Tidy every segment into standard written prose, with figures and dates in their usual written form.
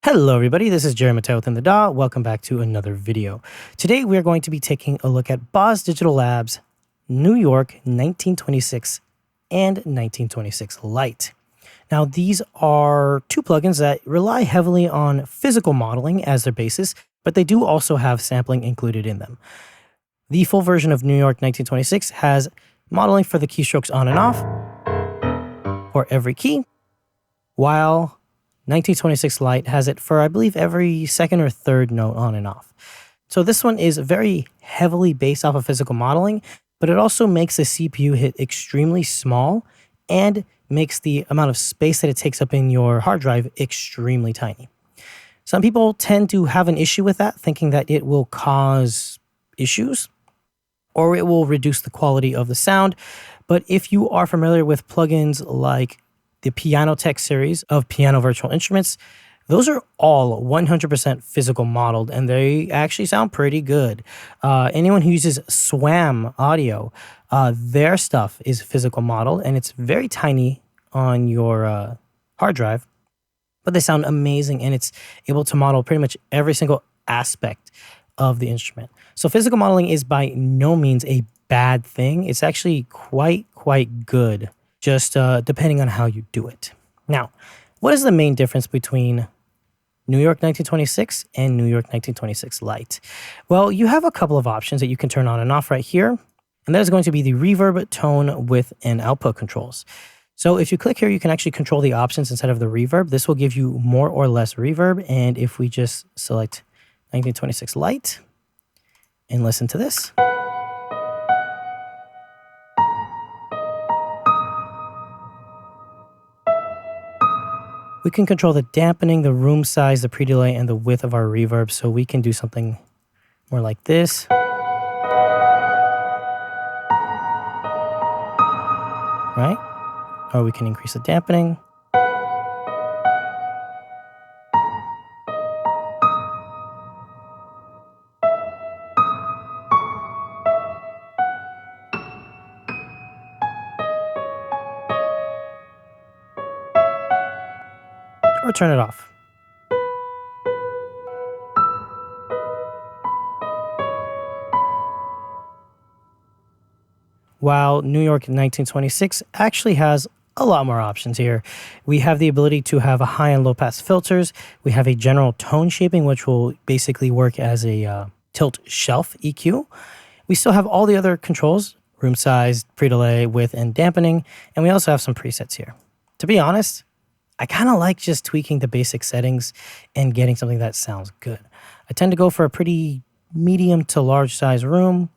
Hello everybody, this is Jerry Mateo within the DAW. Welcome back to another video. Today we are going to be taking a look at Boz Digital Lab's New York 1926 and 1926 Lite. Now these are two plugins that rely heavily on physical modeling as their basis, but they do also have sampling included in them. The full version of New York 1926 has modeling for the keystrokes on and off for every key, while 1926 Lite has it for, I believe, every second or third note on and off. So this one is very heavily based off of physical modeling, but it also makes the CPU hit extremely small and makes the amount of space that it takes up in your hard drive extremely tiny. Some people tend to have an issue with that, thinking that it will cause issues or it will reduce the quality of the sound. But if you are familiar with plugins like the Piano Tech series of piano virtual instruments, those are all 100% physical modeled, and they actually sound pretty good. Anyone who uses SWAM audio, their stuff is physical modeled, and it's very tiny on your hard drive, but they sound amazing, and it's able to model pretty much every single aspect of the instrument. So physical modeling is by no means a bad thing. It's actually quite good, just depending on how you do it. Now, what is the main difference between New York 1926 and New York 1926 Lite? Well, you have a couple of options that you can turn on and off right here, and that is going to be the reverb, tone, width, and output controls. So if you click here, you can actually control the options instead of the reverb. This will give you more or less reverb, and if we just select 1926 Lite and listen to this, we can control the dampening, the room size, the pre-delay, and the width of our reverb. So we can do something more like this. Right? Or we can increase the dampening. Or turn it off. While New York 1926 actually has a lot more options here. We have the ability to have a high and low pass filters. We have a general tone shaping, which will basically work as a tilt shelf EQ. We still have all the other controls, room size, pre-delay, width, and dampening. And we also have some presets here. To be honest, I kind of like just tweaking the basic settings and getting something that sounds good. I tend to go for a pretty medium to large size room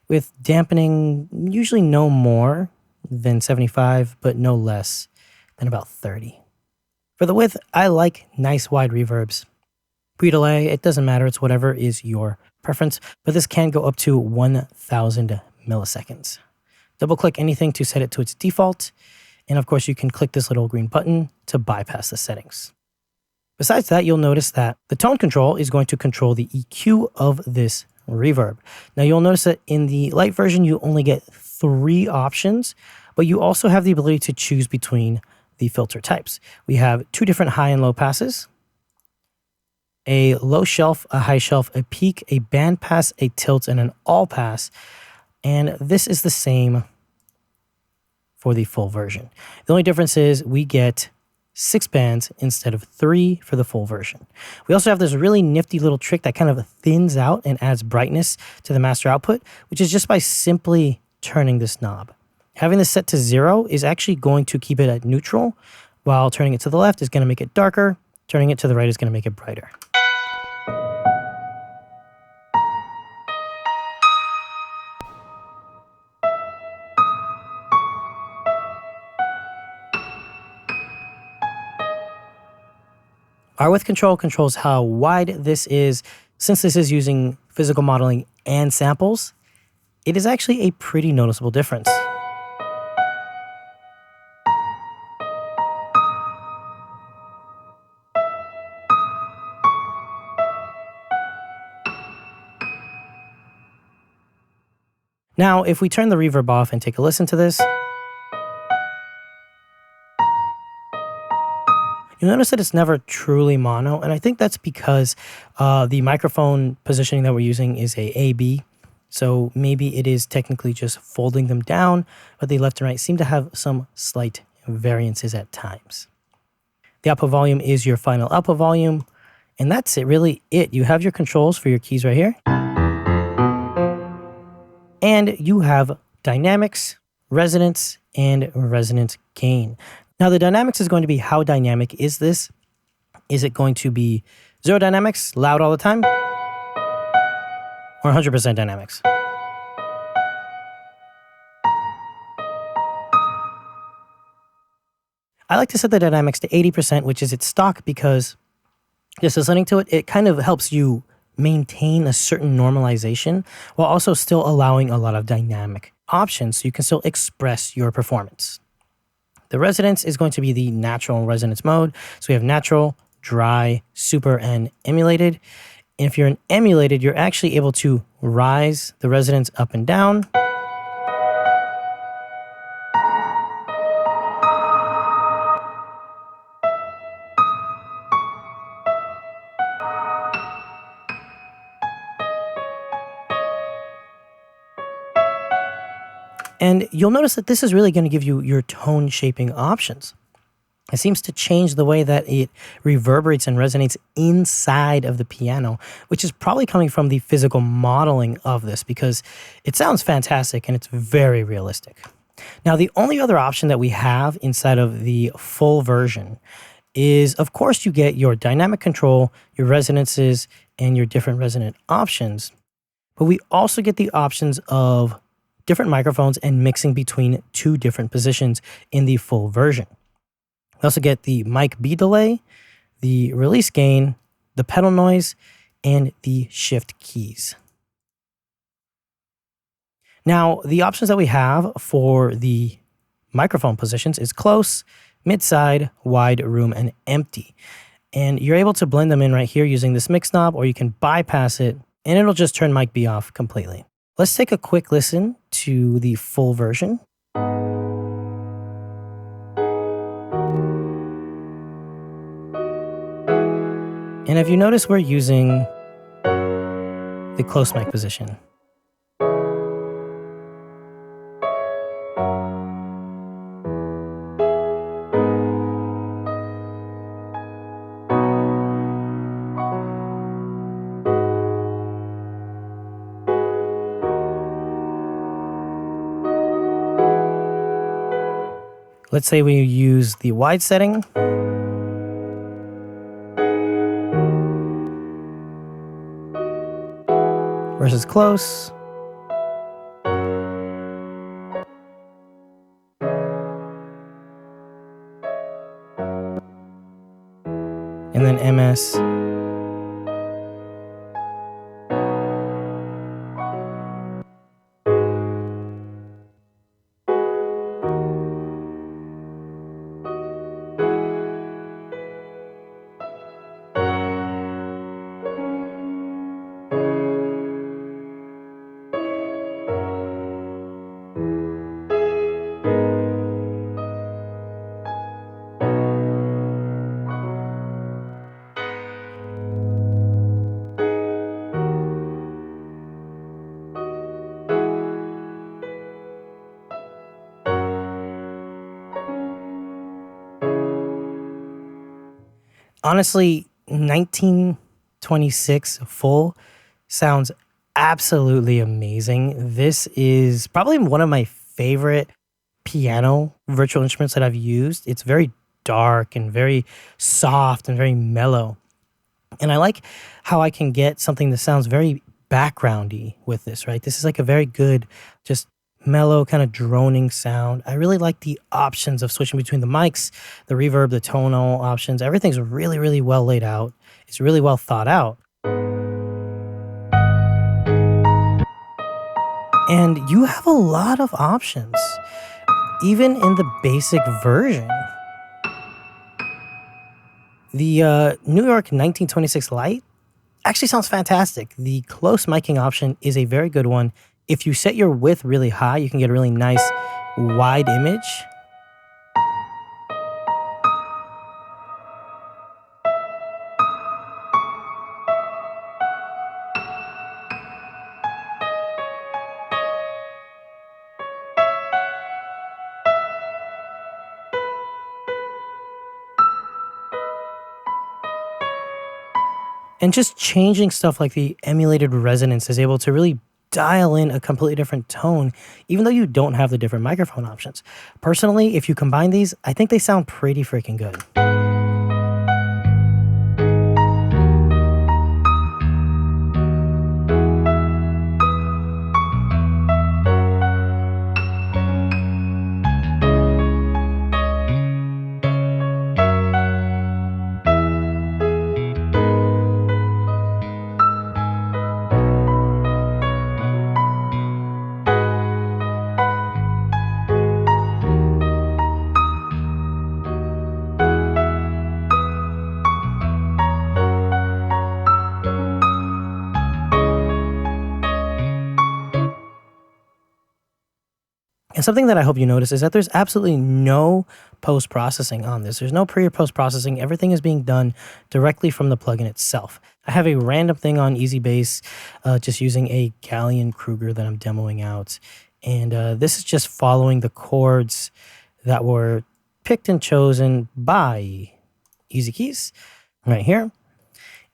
with dampening usually no more than 75, but no less than about 30. For the width, I like nice wide reverbs. Pre-delay, it doesn't matter, it's whatever is your preference, but this can go up to 1000 milliseconds. Double click anything to set it to its default. And of course, you can click this little green button to bypass the settings. Besides that, you'll notice that the tone control is going to control the EQ of this reverb. Now you'll notice that in the Lite version, you only get 3 options, but you also have the ability to choose between the filter types. We have 2 different high and low passes, a low shelf, a high shelf, a peak, a band pass, a tilt, and an all pass. And this is the same for the full version. The only difference is we get 6 bands instead of 3 for the full version. We also have this really nifty little trick that kind of thins out and adds brightness to the master output, which is just by simply turning this knob. Having this set to 0 is actually going to keep it at neutral, while turning it to the left is going to make it darker, turning it to the right is going to make it brighter. Our width control controls how wide this is. Since this is using physical modeling and samples, it is actually a pretty noticeable difference. Now, if we turn the reverb off and take a listen to this, You'll notice that it's never truly mono, and I think that's because the microphone positioning that we're using is a A-B. So maybe it is technically just folding them down, but the left and right seem to have some slight variances at times. The output volume is your final output volume, and that's really it. You have your controls for your keys right here. And you have dynamics, resonance, and resonance gain. Now the dynamics is going to be how dynamic is this? Is it going to be 0 dynamics, loud all the time? Or 100% dynamics? I like to set the dynamics to 80%, which is its stock, because just listening to it, it kind of helps you maintain a certain normalization while also still allowing a lot of dynamic options so you can still express your performance. The resonance is going to be the natural resonance mode. So we have natural, dry, super, and emulated. And if you're in emulated, you're actually able to rise the resonance up and down. And you'll notice that this is really going to give you your tone shaping options. It seems to change the way that it reverberates and resonates inside of the piano, which is probably coming from the physical modeling of this, because it sounds fantastic and it's very realistic. Now, the only other option that we have inside of the full version is, of course, you get your dynamic control, your resonances, and your different resonant options. But we also get the options of different microphones and mixing between 2 different positions in the full version. We also get the mic B delay, the release gain, the pedal noise, and the shift keys. Now, the options that we have for the microphone positions is close, mid-side, wide, room, and empty. And you're able to blend them in right here using this mix knob, or you can bypass it, and it'll just turn mic B off completely. Let's take a quick listen to the full version. And if you notice, we're using the close mic position. Let's say we use the wide setting. Versus close. And then MS. Honestly, 1926 full sounds absolutely amazing. This is probably one of my favorite piano virtual instruments that I've used. It's very dark and very soft and very mellow. And I like how I can get something that sounds very backgroundy with this, right? This is like a very good, just mellow kind of droning sound. I really like the options of switching between the mics, the reverb, the tonal options. Everything's really, really well laid out. It's really well thought out. And you have a lot of options, even in the basic version. The New York 1926 Lite actually sounds fantastic. The close miking option is a very good one. If you set your width really high, you can get a really nice wide image. And just changing stuff like the emulated resonance is able to really dial in a completely different tone, even though you don't have the different microphone options. Personally, if you combine these, I think they sound pretty freaking good. And something that I hope you notice is that there's absolutely no post-processing on this. There's no pre or post-processing. Everything is being done directly from the plugin itself. I have a random thing on Easy Bass, just using a Galleon Kruger that I'm demoing out. And this is just following the chords that were picked and chosen by Easy Keys right here.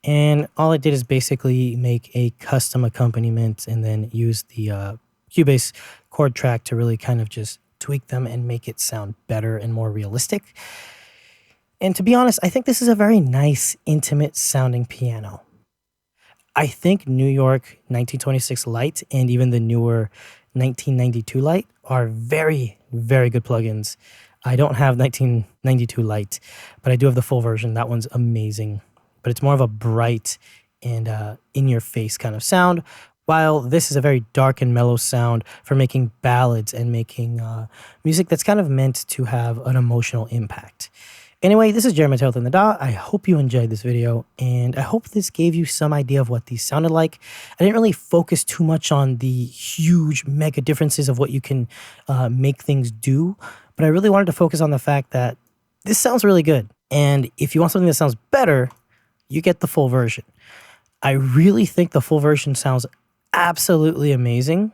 And all I did is basically make a custom accompaniment and then use the Cubase chord track to really kind of just tweak them and make it sound better and more realistic. And to be honest, I think this is a very nice, intimate sounding piano. I think New York 1926 Lite and even the newer 1992 Lite are very, very good plugins. I don't have 1992 Lite, but I do have the full version. That one's amazing. But it's more of a bright and in-your-face kind of sound, while this is a very dark and mellow sound for making ballads and making music that's kind of meant to have an emotional impact. Anyway, this is Jerry Mateo in the DAW. I hope you enjoyed this video, and I hope this gave you some idea of what these sounded like. I didn't really focus too much on the huge mega differences of what you can make things do, but I really wanted to focus on the fact that this sounds really good. And if you want something that sounds better, you get the full version. I really think the full version sounds absolutely amazing,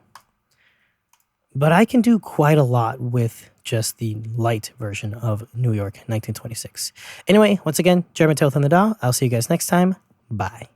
but I can do quite a lot with just the light version of New York 1926. Anyway, once again, Jeremy Tilth in the DAW. I'll see you guys next time. Bye.